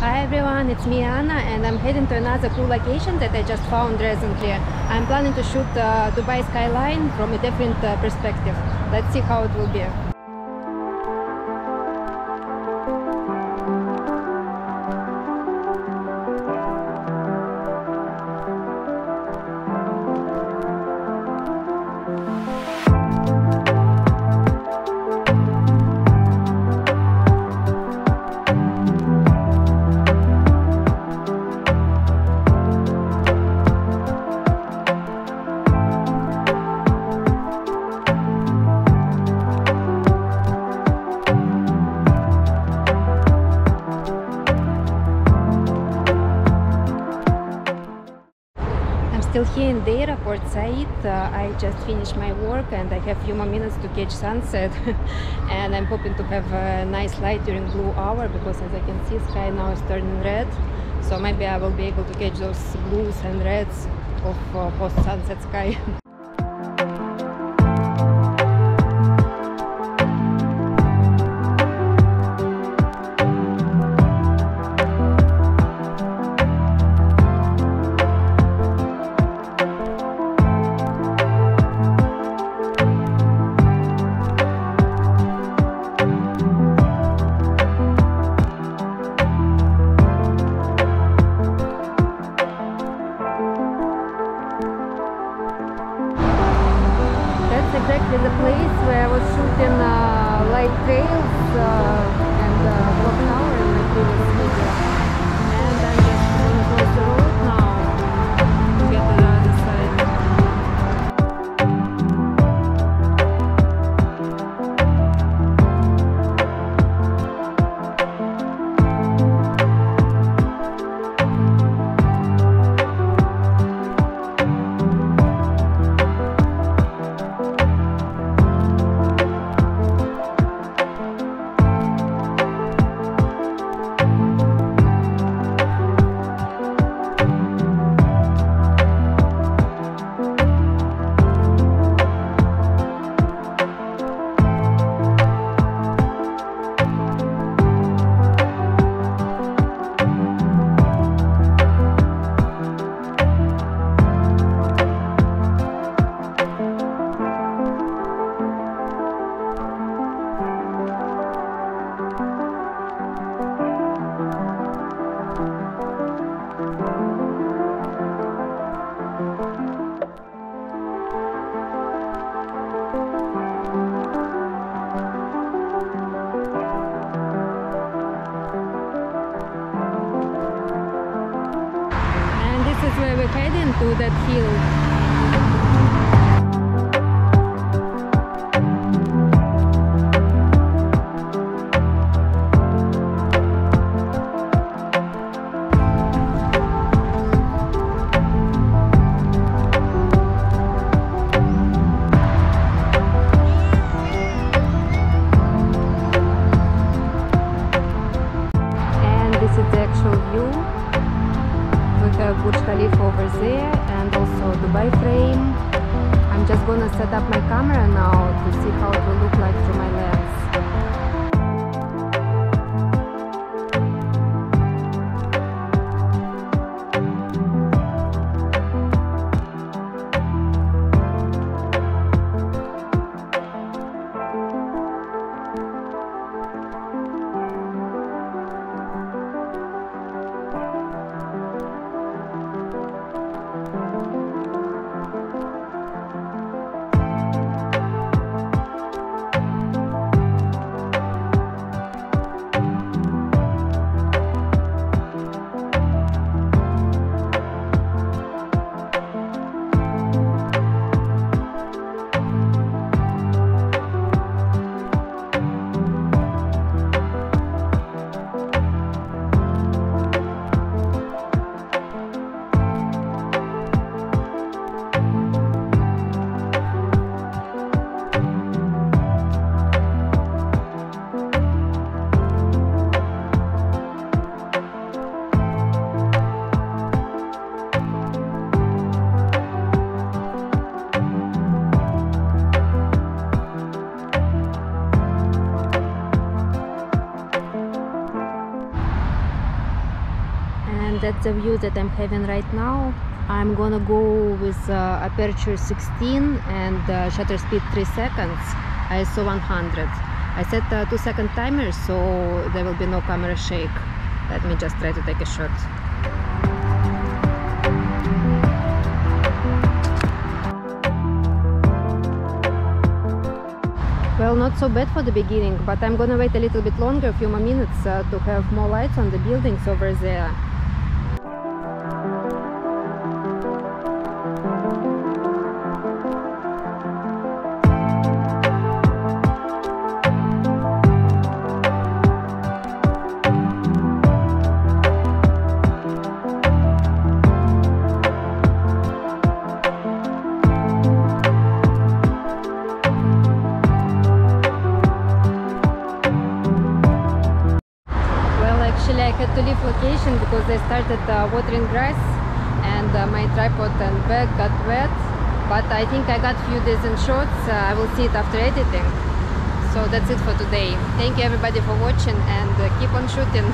Hi everyone, it's me Anna and I'm heading to another cool location that I just found recently. I'm planning to shoot Dubai Skyline from a different perspective. Let's see how it will be. Still here in Deira, Port Saeed. I just finished my work and I have a few more minutes to catch sunset and I'm hoping to have a nice light during blue hour because as I can see sky now is turning red, so maybe I will be able to catch those blues and reds of post-sunset sky. Exactly the place where I was shooting light trails and clock tower in my previous video. And I'm just going to cross the road now to get to the other side. This is where we're heading, to that hill. And this is the actual view. Burj Khalifa over there and also Dubai frame. I'm just gonna set up my camera now to see how it will look like through my lens. and that's the view that I'm having right now. I'm gonna go with aperture 16 and shutter speed 3 seconds, ISO 100. I set a 2-second timer, so there will be no camera shake. Let me just try to take a shot. Well, not so bad for the beginning, but I'm gonna wait a little bit longer, a few more minutes, to have more lights on the buildings over there. I had to leave location because I started watering grass and my tripod and bag got wet, but I think I got few decent shots. I will see it after editing. So that's it for today. Thank you everybody for watching, and keep on shooting.